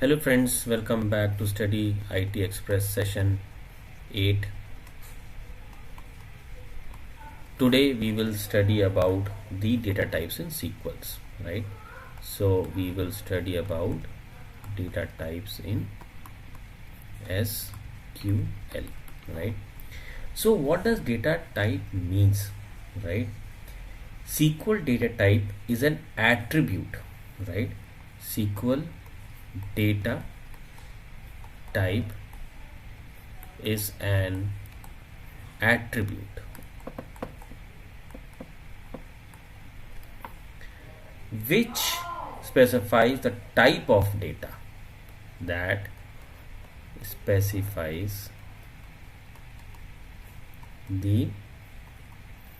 Hello friends, welcome back to Study IT Express session 8. Today we will study about the data types in SQLs, right? So we will study about data types in SQL, right? So what does data type means, right? SQL data type is an attribute, right? SQL data type is an attribute which specifies the type of data that specifies the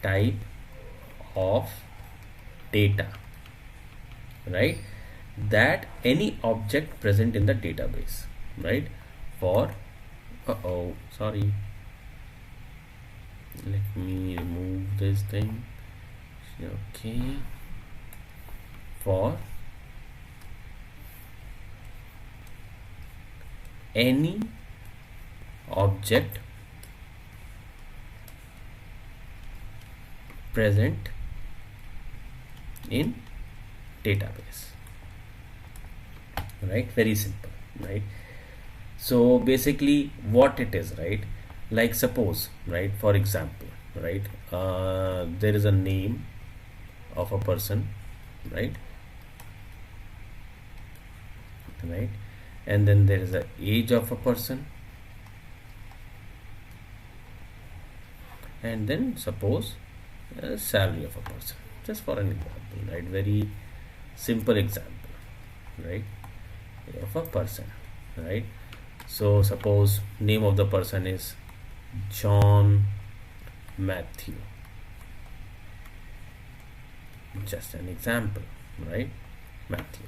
type of data, right, that any object present in the database, right, for sorry, let me remove this thing. Okay, for any object present in database, right? Very simple, right? So basically what it is, right, like suppose, right, for example, right, there is a name of a person, right, and then there is a age of a person, and then suppose salary of a person, just for an example, right? Very simple example, right, of a person, right? So suppose name of the person is John Matthew, just an example, right? Matthew.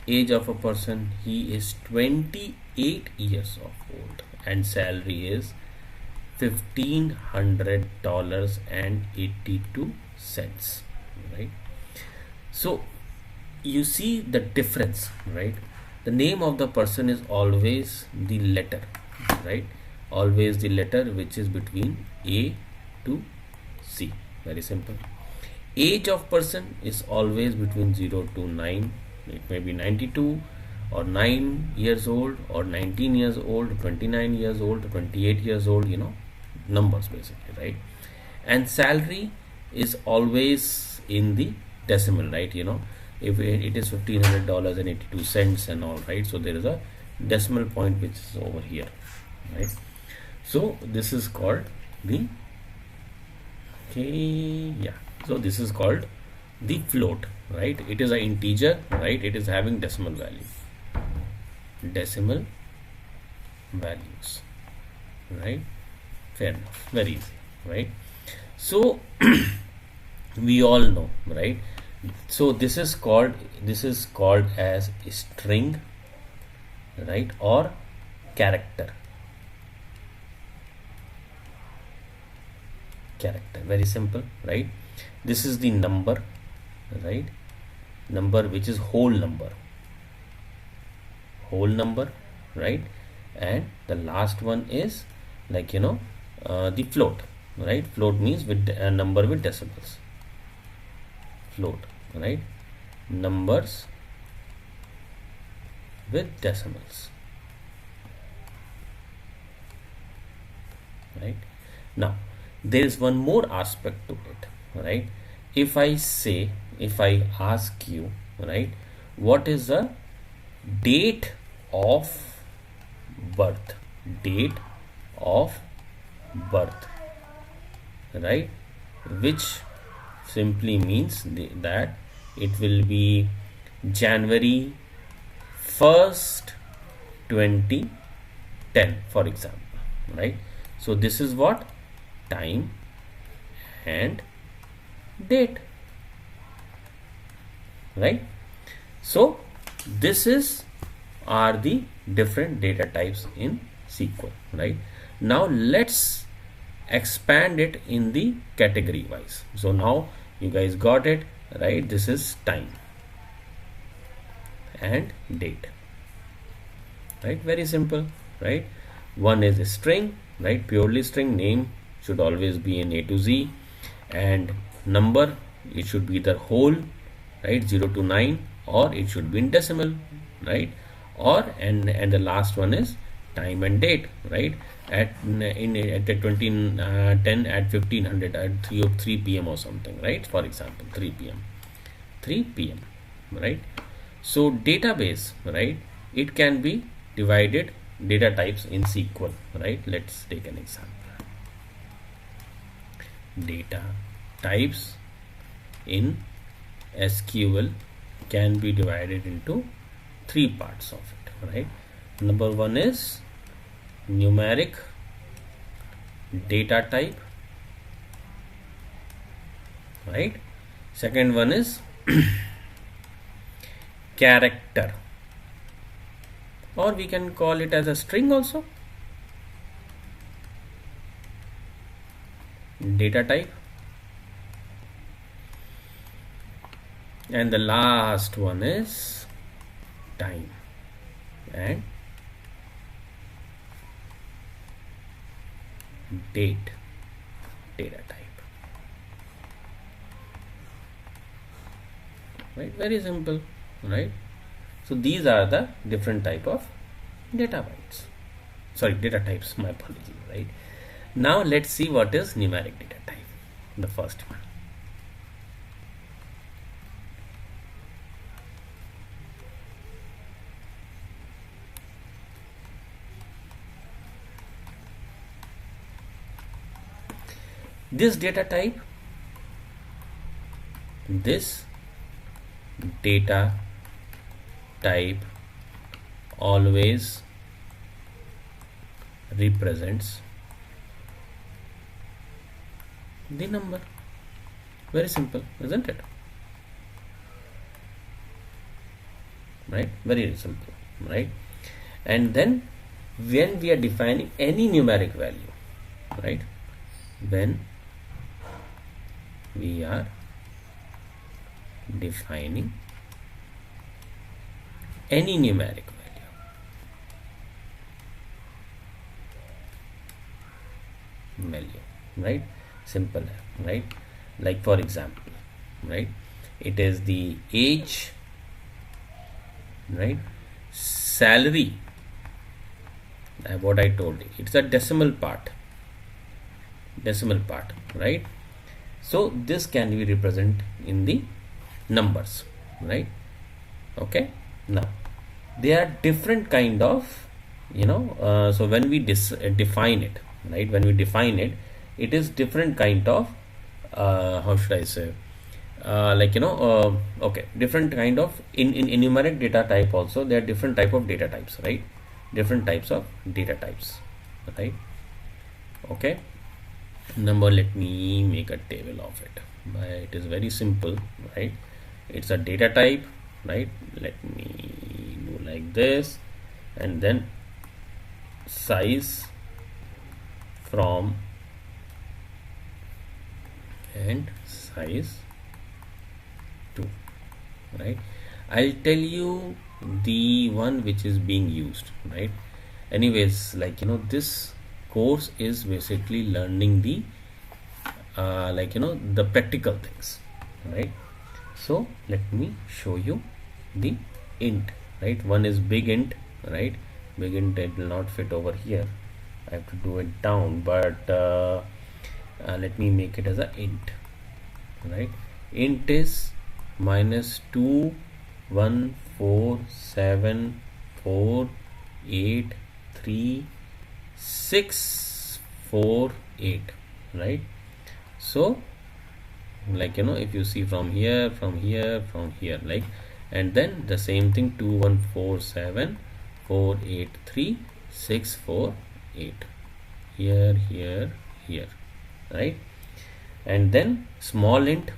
Age of a person, he is 28 years of old, and salary is $1,500.82, right? So you see the difference, right? The name of the person is always the letter, right? Always the letter which is between A to C. Very simple. Age of person is always between 0 to 9. It may be 92 or 9 years old or 19 years old, 29 years old, 28 years old, numbers basically, right? And salary is always in the decimal, right? If it is $1,500.82 and all, right? So there is a decimal point which is over here, right? So this is called the so this is called the float, right? It is an integer, right? It is having decimal values, right? Fair enough, very easy, right? So we all know, right? So this is called as string, right, or character. Very simple, right? This is the number, right? Number which is whole number, right? And the last one is like the float, right? Float means with a number with decimals. Float, right? Numbers with decimals, right? Now there is one more aspect to it, right? If I ask you, right, what is the date of birth, right, which simply means that it will be January 1st 2010, for example, right? So this is what time and date, right? So this are the different data types in SQL, right? Now let's expand it in the category wise. So now you guys got it, right? This is time and date, right? Very simple, right? One is a string, right? Purely string. Name should always be in A to Z, and number, it should be the whole, right? 0 to 9, or it should be in decimal, right? Or and the last one is time and date, right? At the 2010 at 1500 at 3 p.m. or something, right? For example, 3 p.m, right? So database, right, it can be divided data types in SQL, right? Let's take an example. Data types in SQL can be divided into three parts of it, right? Number one is numeric data type, right? Second one is character, or we can call it as a string also, data type. And the last one is time and date data type, right? Very simple, right? So these are the different type of data types, my apology, right? Now let's see what is numeric data type. The first one, this data type, this data type always represents the number. Very simple, isn't it? Right? Very simple, right? And then when we are defining any numeric value, right? When we are defining any numeric value, right? Simple, right? Like for example, right, it is the age, right? Salary, what I told you, it's a decimal part, right? So this can be represented in the numbers, right? Okay, now there are different kind of, so when we define it, right, when we define it, it is different kind of how should I say, okay, different kind of in numeric data type also there are different type of data types, right? Different types of data types, right? Okay, number, let me make a table of it. It is very simple, right? It's a data type, right? Let me do like this, and then size from and size to, right? I'll tell you the one which is being used, right? Anyways, this course is basically learning the the practical things, right? So let me show you the int, right? One is big int, right? Big int, it will not fit over here, I have to do it down, but let me make it as a int, right? Int is -21474836648, right? So if you see from here, and then the same thing, 21474836648, here, right? And then small int,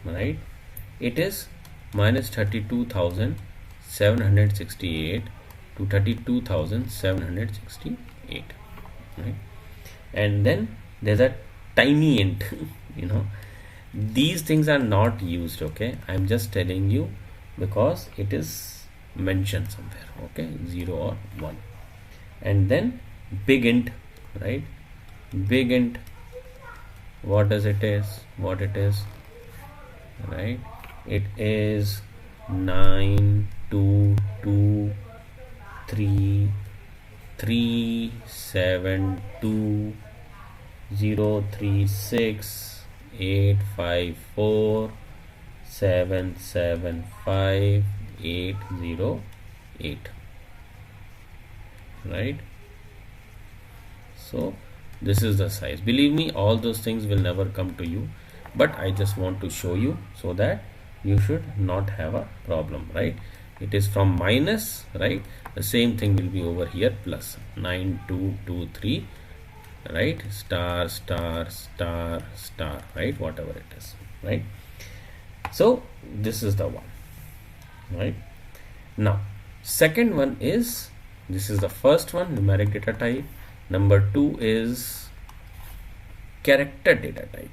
right? It is -32,768 to 32,768, right? And then there's a tiny int. These things are not used, okay? I'm just telling you because it is mentioned somewhere. Okay, 0 or 1. And then big int, right? Big int, what does it is? What it is, right? It is 92237268547758808, right? So this is the size. Believe me, all those things will never come to you, but I just want to show you so that you should not have a problem, right? It is from minus, right? The same thing will be over here, plus 9223, right? Star star star star, right? Whatever it is, right? So this is the one, right? Now second one is, this is the first one, numeric data type. Number 2 is character data type.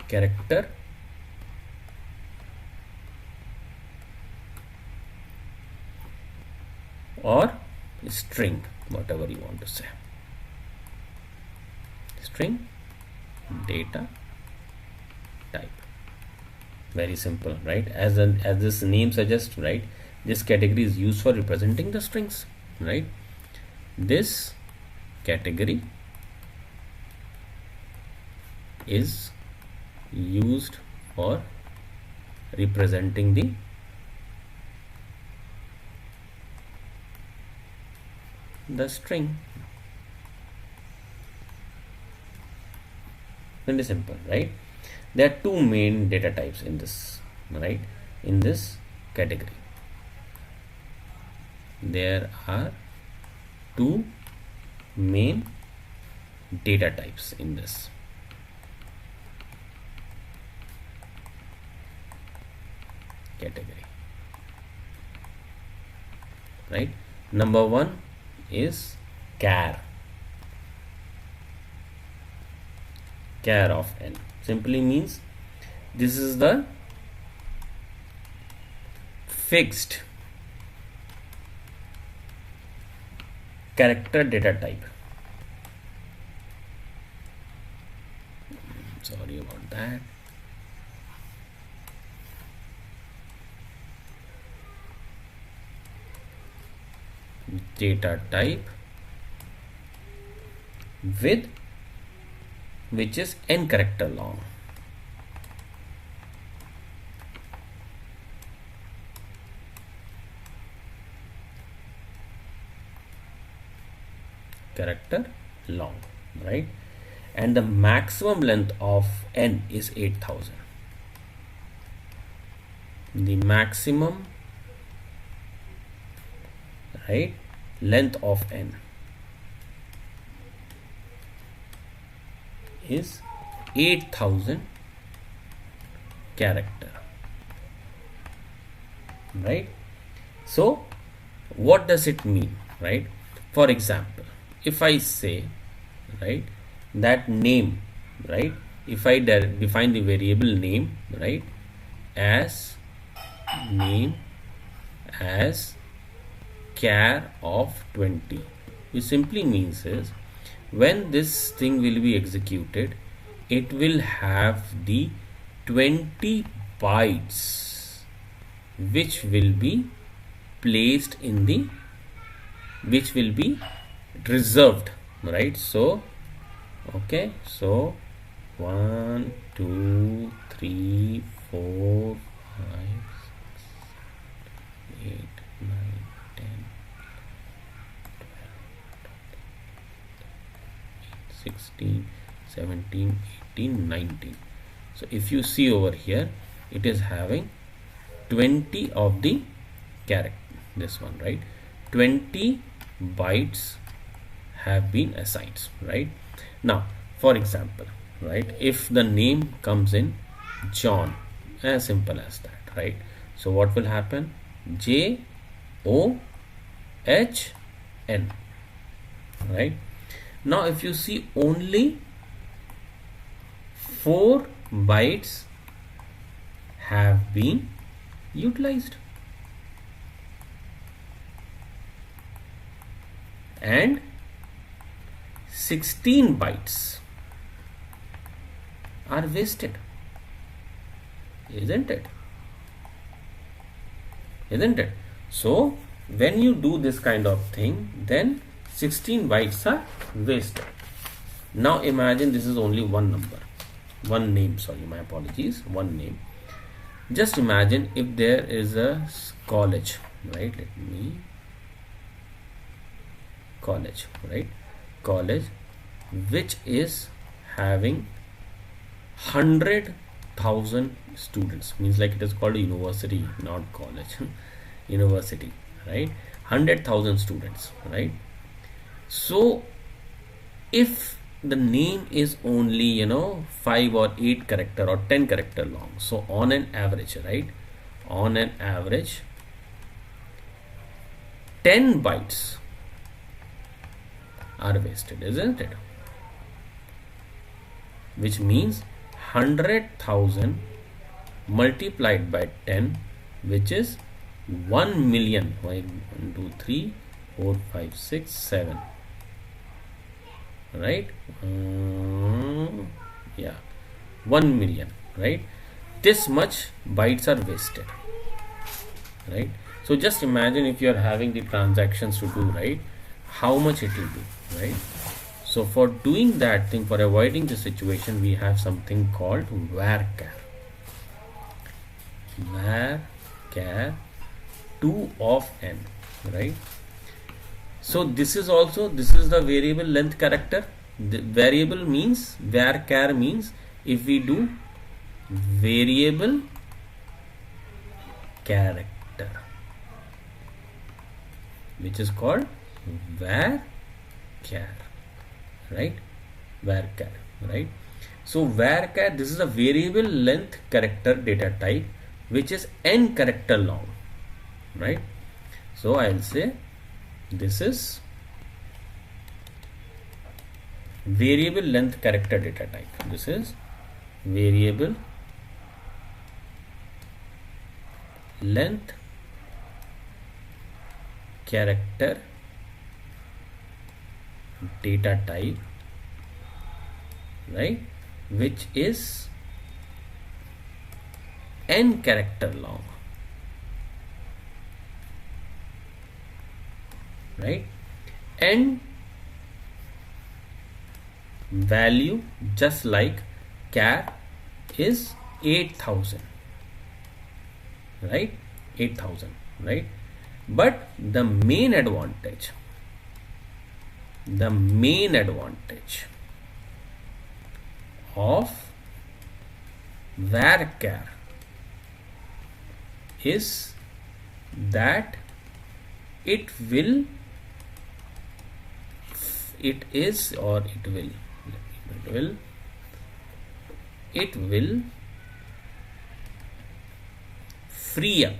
Character or string, whatever you want to say. String data type. Very simple, right? As this name suggests, right? This category is used for representing the strings, right? This category is used for representing the string. Very simple, right? There are two main data types in this, right? In this category, there are two main data types in this. Category, right? Number 1 is char of n. Simply means this is the fixed character data type. Sorry about that. Data type with which is n character long. Character long, right? And the maximum length of n is 8000. The maximum, right, length of n is 8000 character, right? So what does it mean, right? For example, if I say, right, that name, right, if I define the variable name, right, as name as char of 20, which simply means is when this thing will be executed, it will have the 20 bytes which will be placed in the, which will be reserved, right? So okay, so 1 2 3 4 5 6 8 9 10 16 17 18 19. So if you see over here, it is having 20 of the character, this one, right? 20 bytes have been assigned, right? Now for example, right, if the name comes in John, as simple as that, right? So what will happen? JOHN, right? Now if you see, only 4 bytes have been utilized, and 16 bytes are wasted, isn't it? Isn't it? So when you do this kind of thing, then 16 bytes are wasted. Now imagine this is only one number, one name, sorry, my apologies, one name. Just imagine if there is a college, right? Let me, college, right? College which is having 100,000 students, means like it is called a university, not college. University, right? 100,000 students, right? So if the name is only 5 or 8 character or 10 character long, so on an average, right, on an average 10 bytes are wasted, isn't it? Which means 100,000 multiplied by 10, which is 1 million. 1, 2, 3, 4, 5, 6, 7, right? Yeah, 1 million, right? This much bytes are wasted, right? So just imagine if you are having the transactions to do, right, how much it will be, right? So for doing that thing, for avoiding the situation, we have something called varchar. Varchar 2 of n, right? So this is the variable length character. The variable means, varchar means, if we do variable character, which is called varchar, right? Varchar, right? So varchar, this is a variable length character data type which is n character long, right? So I'll say this is variable length character data type. This is variable length character data type, right, which is n character long, right? And value, just like char, is 8,000, right? 8,000, right? But the main advantage of varchar is that it will free up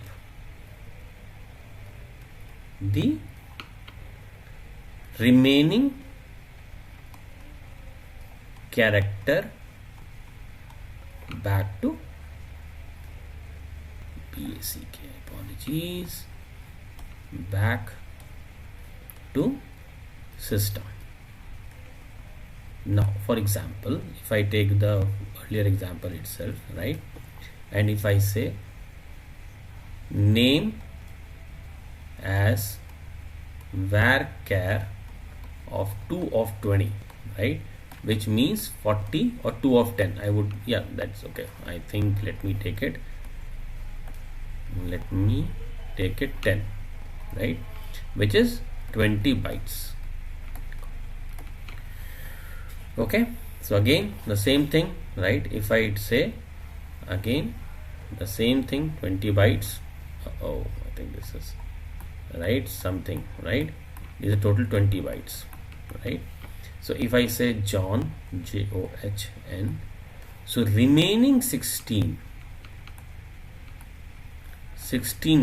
the remaining character back to BACK, apologies, back to system. Now for example, if I take the earlier example itself, right, and if I say name as varchar of 2 of 20, right, which means 40, or 2 of 10, I would, yeah, that's okay. I think let me take it 10, right, which is 20 bytes. Okay, so again the same thing, right? If I say again the same thing, 20 bytes. Oh, I think this is right, something, right? Is a total 20 bytes, right? So if I say John, JOHN, so remaining 16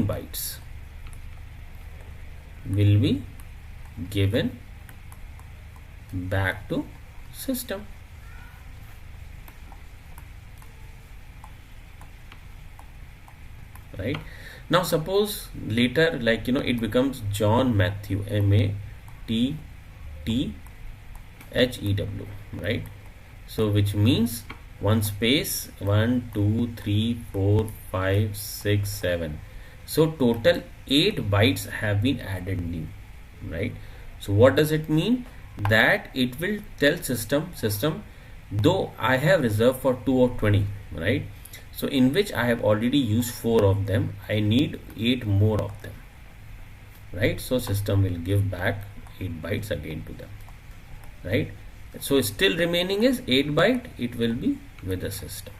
bytes will be given back to system. right? Now suppose later, like it becomes John Matthew, Matthew, right? So which means one space 1 2 3 4 5 6 7. So total 8 bytes have been added new, right? So what does it mean? That it will tell system, though I have reserved for 2 or 20, right? So in which I have already used 4 of them, I need 8 more of them, right? So system will give back 8 bytes again to them, right? So still remaining is 8 byte, it will be with the system.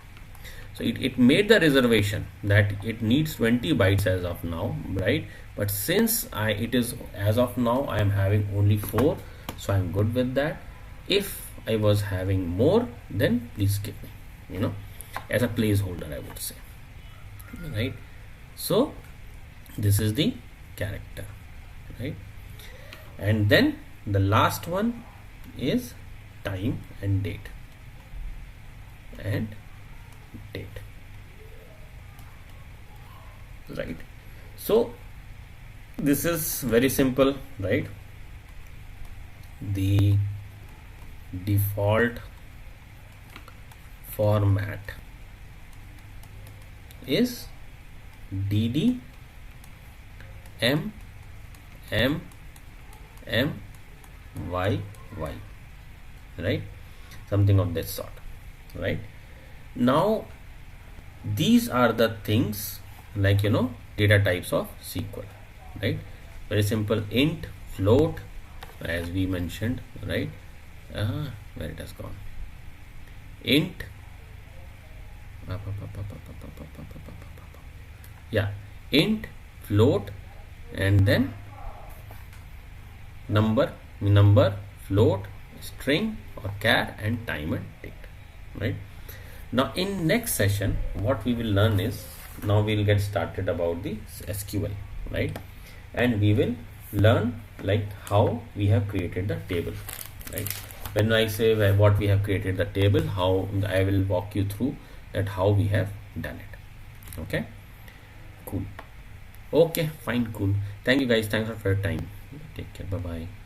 So it made the reservation that it needs 20 bytes as of now, right? But since it is as of now I am having only 4, so I'm good with that. If I was having more, then please give me, as a placeholder, I would say, right? So this is the character, right? And then the last one is time and date, right? So this is very simple, right? The default format is dd m m m y y, right? Something of that sort, right? Now these are the things, like data types of SQL, right? Very simple. Int, float, as we mentioned, right? Where it has gone. Int, int, float, and then number, float, string or char, and time and date, right? Now in next session what we will learn is, now we will get started about the SQL, right? And we will learn like how we have created the table, right? When I say what we have created the table, how I will walk you through that how we have done it. Okay, cool. Okay, fine, cool. Thank you guys, thanks for your time. Take care, bye bye.